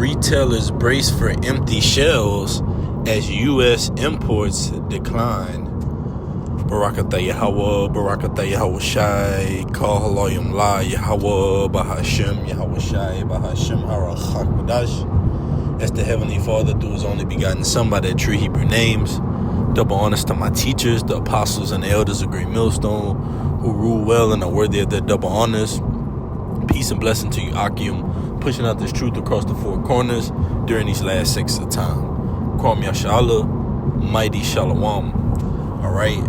Retailers brace for empty shelves as U.S. imports decline. Barakatah Yahweh, Barakatah Yahweh Shai, Kal Halayim La Yahweh, Bahashem Yahweh Shai, Bahashem Harachak Badash. That's the Heavenly Father through His only begotten Son by their true Hebrew names. Double honors to my teachers, the apostles and the elders of Great Millstone, who rule well and are worthy of their double honors. Peace and blessing to you, Akim, pushing out this truth across the four corners during these last sections of time. Kwam Yashala, mighty Shalom. Alright,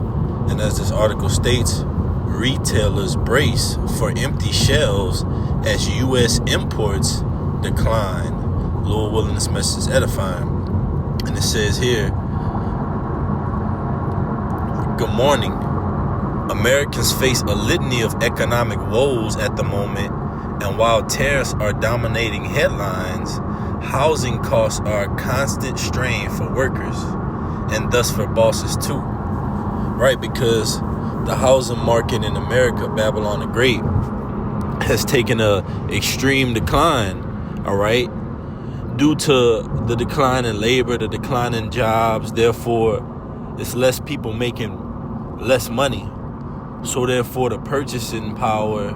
and as this article states, retailers brace for empty shelves as U.S. imports decline. Lord willing, this message is edifying. And it says here, good morning. Americans face a litany of economic woes at the moment, and while tariffs are dominating headlines, housing costs are a constant strain for workers, and thus for bosses too. Right, because the housing market in America, Babylon the Great, has taken a extreme decline, all right, due to the decline in labor, the decline in jobs. Therefore, it's less people making less money. So therefore, the purchasing power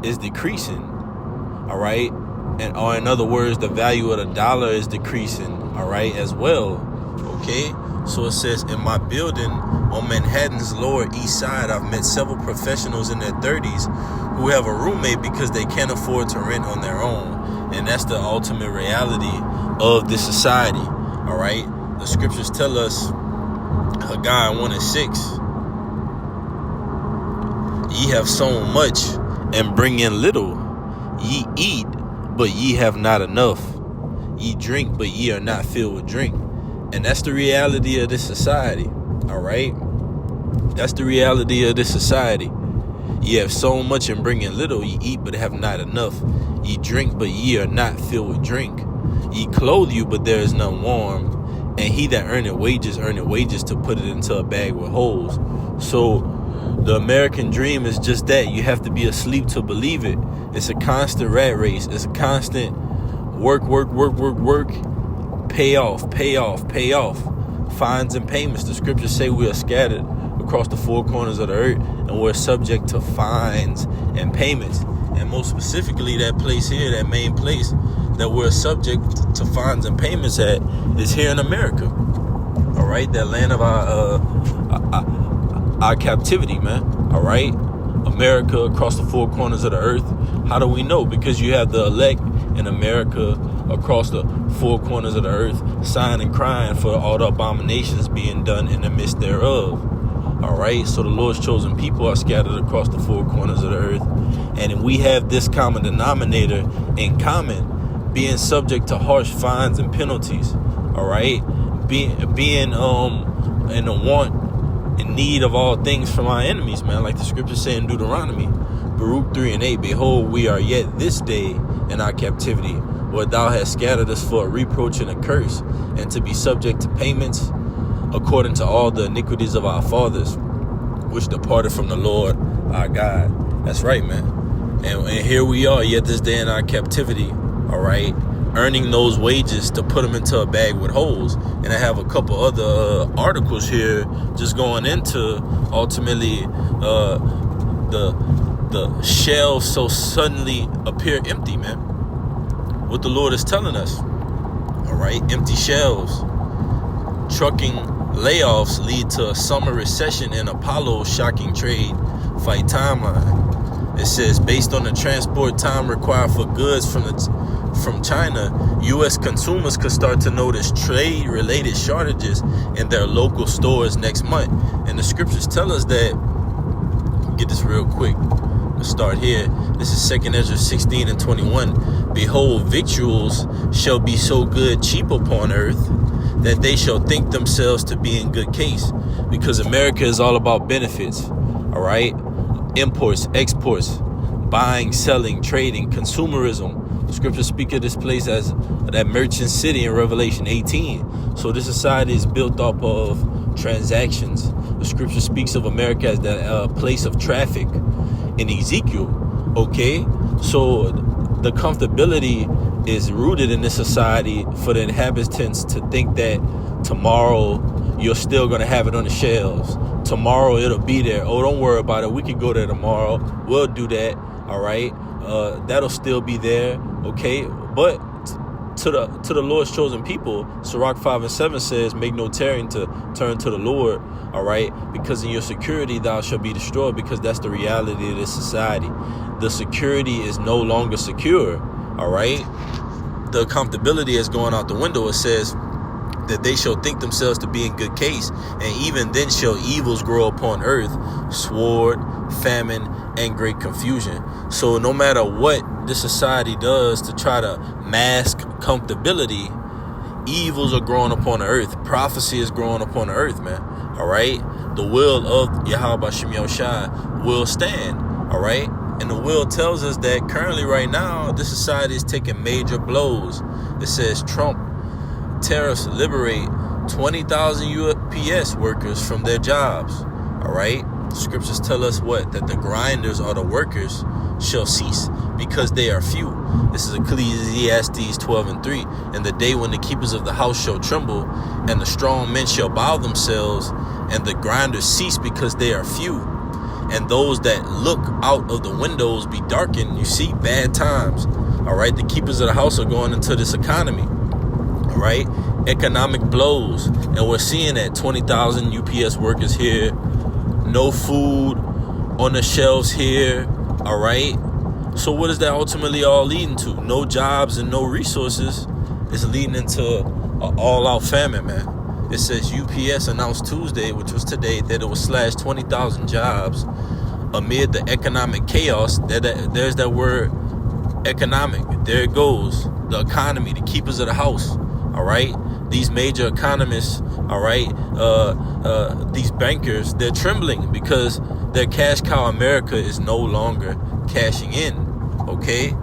is decreasing, all right? Or in other words, the value of the dollar is decreasing, all right, as well, okay? So it says, in my building on Manhattan's Lower East Side, I've met several professionals in their 30s who have a roommate because they can't afford to rent on their own. And that's the ultimate reality of this society, all right? The scriptures tell us, Haggai 1:6, ye have sown much and bring in little. Ye eat, but ye have not enough. Ye drink, but ye are not filled with drink. And that's the reality of this society, all right? That's the reality of this society. Ye have sown much and bring in little. Ye eat, but have not enough. Ye drink, but ye are not filled with drink. Ye clothe you, but there is none warm. And he that earneth wages to put it into a bag with holes. So the American dream is just that. You have to be asleep to believe it. It's a constant rat race. It's a constant work. Pay off. Fines and payments. The scriptures say we are scattered across the four corners of the earth, and we're subject to fines and payments. And most specifically, that place here, that main place that we're subject to fines and payments at, is here in America. All right, that land of our captivity, man. All right, America across the four corners of the earth. How do we know? Because you have the elect in America across the four corners of the earth sighing and crying for all the abominations being done in the midst thereof. All right, so the Lord's chosen people are scattered across the four corners of the earth, and we have this common denominator in common, being subject to harsh fines and penalties. All right, being in the want in need of all things from our enemies, man. Like the scriptures say in Deuteronomy, Baruch 3:8, behold, we are yet this day in our captivity, where thou hast scattered us for a reproach and a curse, and to be subject to payments according to all the iniquities of our fathers, which departed from the Lord our God. That's right, man. And here we are, yet this day in our captivity, all right, earning those wages to put them into a bag with holes. And I have a couple other articles here just going into ultimately the shelves so suddenly appear empty, man. What the Lord is telling us, all right, empty shelves. Trucking layoffs lead to a summer recession in Apollo's shocking trade fight timeline. It says, based on the transport time required for goods from China, U.S. consumers could start to notice trade-related shortages in their local stores next month. And the scriptures tell us that, get this real quick, let's start here. This is 2nd Ezra 16:21. Behold, victuals shall be so good cheap upon earth, that they shall think themselves to be in good case. Because America is all about benefits, all right? Imports, exports, buying, selling, trading, consumerism. Scriptures speak of this place as that merchant city in Revelation 18. So this society is built up of transactions. The scripture speaks of America as the place of traffic in Ezekiel. Okay, so the comfortability is rooted in this society for the inhabitants to think that tomorrow you're still going to have it on the shelves. Tomorrow it'll be there. Oh, don't worry about it. We can go there tomorrow. We'll do that. All right. That'll still be there. Okay. But to the Lord's chosen people, Sirach 5:7 says, make no tarrying to turn to the Lord. All right. Because in your security, thou shalt be destroyed, because that's the reality of this society. The security is no longer secure. All right. The accountability is going out the window. It says that they shall think themselves to be in good case, and even then shall evils grow upon earth, sword, famine, and great confusion. So no matter what this society does to try to mask comfortability, evils are growing upon the earth. Prophecy is growing upon the earth, man. All right. The will of Yahweh Shem Yahushai will stand. All right. And the will tells us that currently right now, this society is taking major blows. It says Trump tariffs liberate 20,000 UPS workers from their jobs. All right. Scriptures tell us what? That the grinders or the workers shall cease because they are few. This is Ecclesiastes 12:3. And the day when the keepers of the house shall tremble, and the strong men shall bow themselves, and the grinders cease because they are few. And those that look out of the windows be darkened. You see, bad times. All right. The keepers of the house are going into this economy. All right. Economic blows. And we're seeing that 20,000 UPS workers here. No food on the shelves here. All right. So what is that ultimately all leading to? No jobs and no resources. It's leading into an all-out famine, man. It says UPS announced Tuesday, which was today, that it will slash 20,000 jobs amid the economic chaos. There's that word, economic. There it goes. The economy, the keepers of the house. All right. These major economists, all right, these bankers, they're trembling because their cash cow America is no longer cashing in. Okay.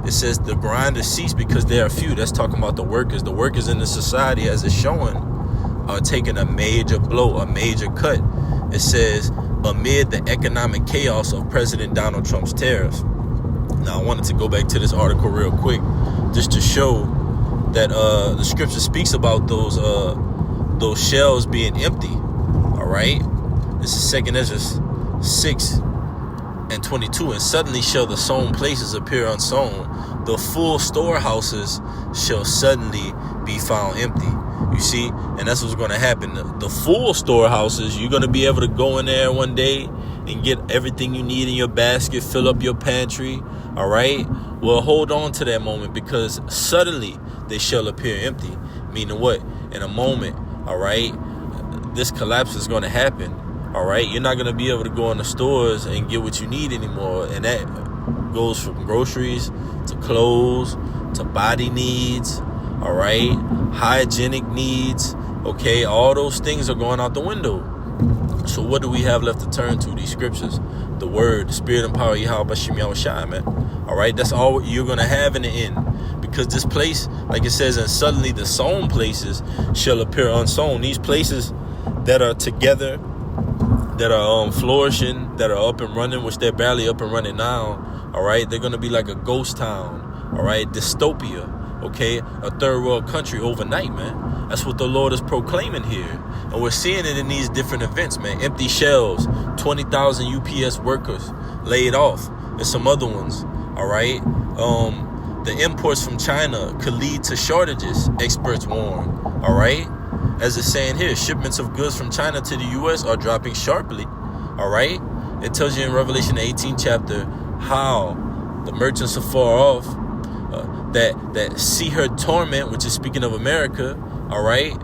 It says the grinders cease because they are few. That's talking about the workers. The workers in the society, as it's showing, are taking a major blow, a major cut. It says, amid the economic chaos of President Donald Trump's tariffs. Now, I wanted to go back to this article real quick, just to show that the scripture speaks about those shelves being empty. All right. This is 2 Ezra 6:22. And suddenly shall the sown places appear unsown. The full storehouses shall suddenly be found empty. You see, and that's what's going to happen. The full storehouses, you're going to be able to go in there one day and get everything you need in your basket, fill up your pantry. All right. Well, hold on to that moment, because suddenly they shall appear empty. Meaning what? In a moment. All right. This collapse is going to happen. All right. You're not going to be able to go in the stores and get what you need anymore. And that goes from groceries to clothes to body needs. All right. Hygienic needs. Okay. All those things are going out the window. So what do we have left to turn to? These scriptures, the word, the spirit and power of Yahweh Shem Yahushai, man. All right. That's all you're going to have in the end. Because this place, like it says, and suddenly the sown places shall appear unsown. These places that are together, that are flourishing, that are up and running, which they're barely up and running now. All right. They're going to be like a ghost town. All right. Dystopia. Okay. A third world country overnight, man. That's what the Lord is proclaiming here. And we're seeing it in these different events, man. Empty shelves, 20,000 UPS workers laid off, and some other ones. All right. The imports from China could lead to shortages, experts warn. All right. As it's saying here, shipments of goods from China to the U.S. are dropping sharply. All right. It tells you in Revelation 18 chapter how the merchants are far off, that see her torment, which is speaking of America. All right.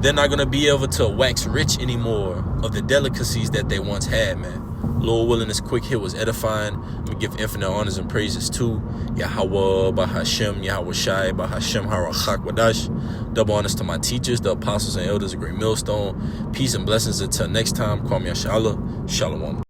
They're not going to be able to wax rich anymore of the delicacies that they once had, man. Lord willing, this quick hit was edifying. I'm going to give infinite honors and praises to Yahweh, Bahashem, Yahweh Shai, Bahashem, Harachak, Wadash. Double honors to my teachers, the apostles and elders of Great Millstone. Peace and blessings until next time. Kwame Yashala. Shalom.